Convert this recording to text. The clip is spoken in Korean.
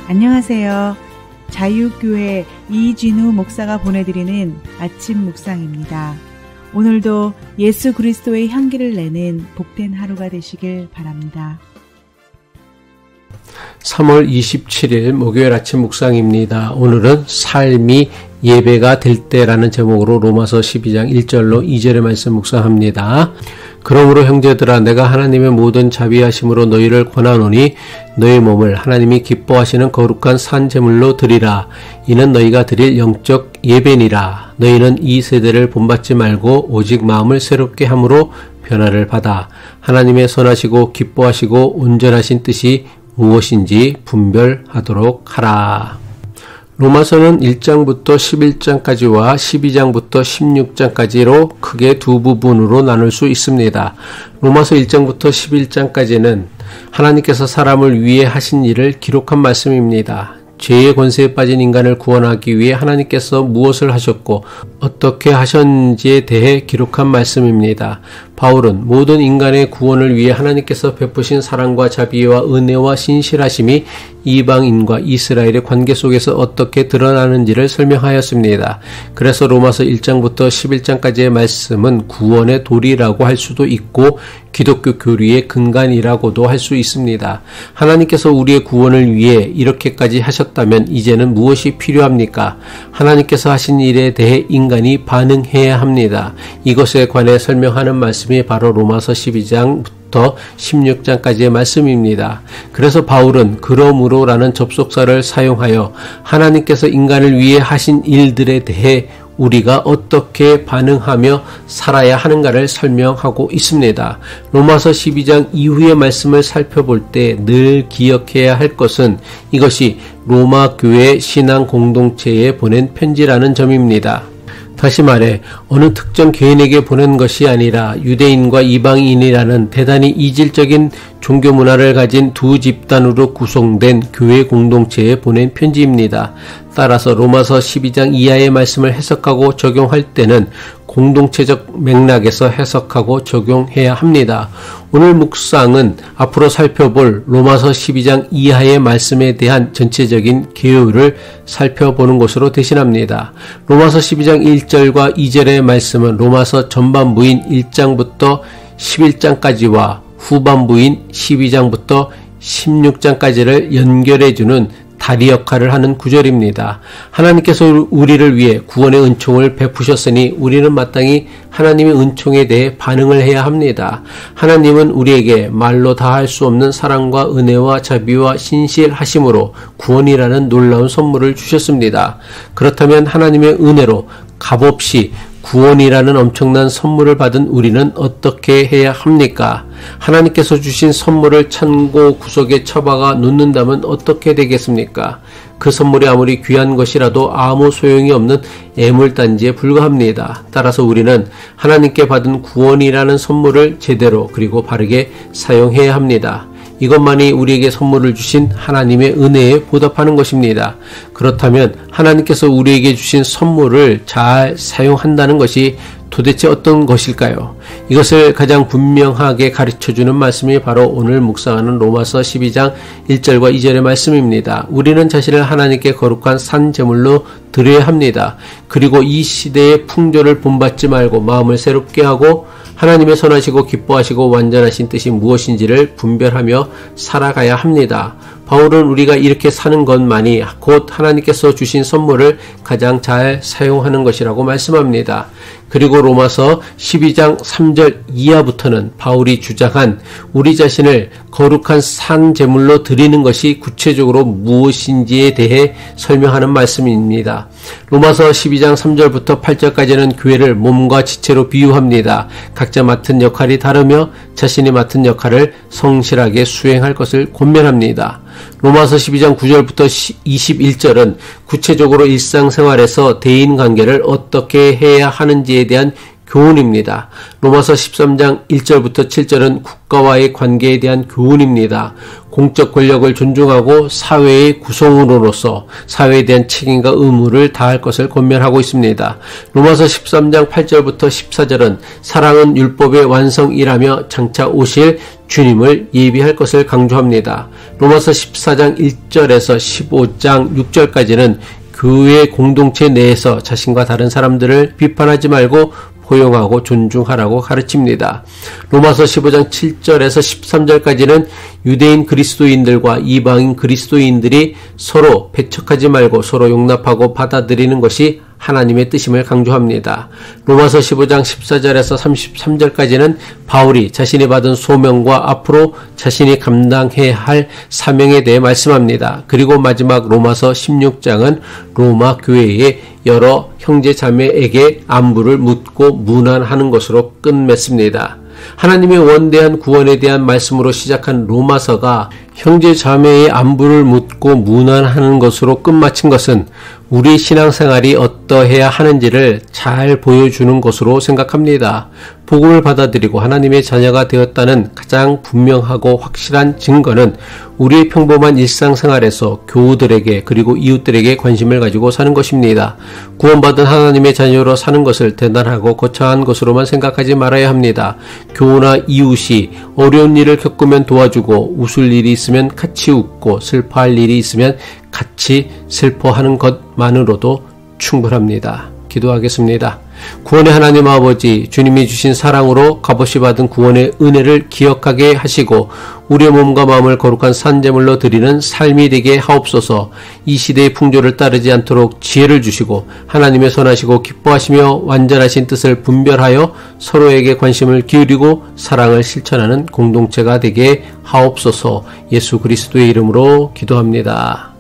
안녕하세요. 자유교회 이진우 목사가 보내드리는 아침 묵상입니다. 오늘도 예수 그리스도의 향기를 내는 복된 하루가 되시길 바랍니다. 3월 27일 목요일 아침 묵상입니다. 오늘은 삶이 예배가 될 때라는 제목으로 로마서 12장 1절로 2절의 말씀 묵상합니다. 그러므로 형제들아 내가 하나님의 모든 자비하심으로 너희를 권하노니 너희 몸을 하나님이 기뻐하시는 거룩한 산 제물로 드리라. 이는 너희가 드릴 영적 예배니라. 너희는 이 세대를 본받지 말고 오직 마음을 새롭게 함으로 변화를 받아 하나님의 선하시고 기뻐하시고 온전하신 뜻이 무엇인지 분별하도록 하라. 로마서는 1장부터 11장까지와 12장부터 16장까지로 크게 두 부분으로 나눌 수 있습니다. 로마서 1장부터 11장까지는 하나님께서 사람을 위해 하신 일을 기록한 말씀입니다. 죄의 권세에 빠진 인간을 구원하기 위해 하나님께서 무엇을 하셨고 어떻게 하셨는지에 대해 기록한 말씀입니다. 바울은 모든 인간의 구원을 위해 하나님께서 베푸신 사랑과 자비와 은혜와 신실하심이 이방인과 이스라엘의 관계 속에서 어떻게 드러나는지를 설명하였습니다. 그래서 로마서 1장부터 11장까지의 말씀은 구원의 도리라고 할 수도 있고 기독교 교리의 근간이라고도 할 수 있습니다. 하나님께서 우리의 구원을 위해 이렇게까지 하셨다면 이제는 무엇이 필요합니까? 하나님께서 하신 일에 대해 인간이 반응해야 합니다. 이것에 관해 설명하는 말씀이 바로 로마서 12장부터 16장까지의 말씀입니다. 그래서 바울은 그러므로라는 접속사를 사용하여 하나님께서 인간을 위해 하신 일들에 대해 우리가 어떻게 반응하며 살아야 하는가를 설명하고 있습니다. 로마서 12장 이후의 말씀을 살펴볼 때 늘 기억해야 할 것은 이것이 로마 교회 신앙 공동체에 보낸 편지라는 점입니다. 다시 말해 어느 특정 개인에게 보낸 것이 아니라 유대인과 이방인이라는 대단히 이질적인 종교 문화를 가진 두 집단으로 구성된 교회 공동체에 보낸 편지입니다. 따라서 로마서 12장 이하의 말씀을 해석하고 적용할 때는 공동체적 맥락에서 해석하고 적용해야 합니다. 오늘 묵상은 앞으로 살펴볼 로마서 12장 이하의 말씀에 대한 전체적인 개요를 살펴보는 것으로 대신합니다. 로마서 12장 1절과 2절의 말씀은 로마서 전반부인 1장부터 11장까지와 후반부인 12장부터 16장까지를 연결해주는 다리 역할을 하는 구절입니다. 하나님께서 우리를 위해 구원의 은총을 베푸셨으니 우리는 마땅히 하나님의 은총에 대해 반응을 해야 합니다. 하나님은 우리에게 말로 다 할 수 없는 사랑과 은혜와 자비와 신실하심으로 구원이라는 놀라운 선물을 주셨습니다. 그렇다면 하나님의 은혜로 값없이 구원이라는 엄청난 선물을 받은 우리는 어떻게 해야 합니까? 하나님께서 주신 선물을 창고 구석에 처박아 놓는다면 어떻게 되겠습니까? 그 선물이 아무리 귀한 것이라도 아무 소용이 없는 애물단지에 불과합니다. 따라서 우리는 하나님께 받은 구원이라는 선물을 제대로 그리고 바르게 사용해야 합니다. 이것만이 우리에게 선물을 주신 하나님의 은혜에 보답하는 것입니다. 그렇다면 하나님께서 우리에게 주신 선물을 잘 사용한다는 것이 도대체 어떤 것일까요? 이것을 가장 분명하게 가르쳐주는 말씀이 바로 오늘 묵상하는 로마서 12장 1절과 2절의 말씀입니다. 우리는 자신을 하나님께 거룩한 산 제물로 드려야 합니다. 그리고 이 시대의 풍조를 본받지 말고 마음을 새롭게 하고 하나님의 선하시고 기뻐하시고 완전하신 뜻이 무엇인지를 분별하며 살아가야 합니다. 바울은 우리가 이렇게 사는 것만이 곧 하나님께서 주신 선물을 가장 잘 사용하는 것이라고 말씀합니다. 그리고 로마서 12장 3절 이하부터는 바울이 주장한 우리 자신을 거룩한 산 제물로 드리는 것이 구체적으로 무엇인지에 대해 설명하는 말씀입니다. 로마서 12장 3절부터 8절까지는 교회를 몸과 지체로 비유합니다. 각자 맡은 역할이 다르며 자신이 맡은 역할을 성실하게 수행할 것을 권면합니다. 로마서 12장 9절부터 21절은 구체적으로 일상생활에서 대인관계를 어떻게 해야 하는지에 대한 교훈입니다. 로마서 13장 1절부터 7절은 국가와의 관계에 대한 교훈입니다. 공적 권력을 존중하고 사회의 구성원으로서 사회에 대한 책임과 의무를 다할 것을 권면하고 있습니다. 로마서 13장 8절부터 14절은 사랑은 율법의 완성이라며 장차 오실 주님을 예비할 것을 강조합니다. 로마서 14장 1절에서 15장 6절까지는 교회 공동체 내에서 자신과 다른 사람들을 비판하지 말고 포용하고 존중하라고 가르칩니다. 로마서 15장 7절에서 13절까지는 유대인 그리스도인들과 이방인 그리스도인들이 서로 배척하지 말고 서로 용납하고 받아들이는 것이 하나님의 뜻임을 강조합니다. 로마서 15장 14절에서 33절까지는 바울이 자신이 받은 소명과 앞으로 자신이 감당해야 할 사명에 대해 말씀합니다. 그리고 마지막 로마서 16장은 로마 교회의 여러 형제 자매에게 안부를 묻고 문안하는 것으로 끝맺습니다. 하나님의 원대한 구원에 대한 말씀으로 시작한 로마서가 형제 자매의 안부를 묻고 문안하는 것으로 끝마친 것은 우리 신앙생활이 어떠해야 하는지를 잘 보여주는 것으로 생각합니다. 복음을 받아들이고 하나님의 자녀가 되었다는 가장 분명하고 확실한 증거는 우리의 평범한 일상생활에서 교우들에게 그리고 이웃들에게 관심을 가지고 사는 것입니다. 구원받은 하나님의 자녀로 사는 것을 대단하고 거창한 것으로만 생각하지 말아야 합니다. 교우나 이웃이 어려운 일을 겪으면 도와주고 웃을 일이 있으면 같이 웃고 슬퍼할 일이 있으면 같이 슬퍼하는 것만으로도 충분합니다. 기도하겠습니다. 구원의 하나님 아버지, 주님이 주신 사랑으로 값없이 받은 구원의 은혜를 기억하게 하시고 우리의 몸과 마음을 거룩한 산제물로 드리는 삶이 되게 하옵소서. 이 시대의 풍조를 따르지 않도록 지혜를 주시고 하나님의 선하시고 기뻐하시며 완전하신 뜻을 분별하여 서로에게 관심을 기울이고 사랑을 실천하는 공동체가 되게 하옵소서. 예수 그리스도의 이름으로 기도합니다.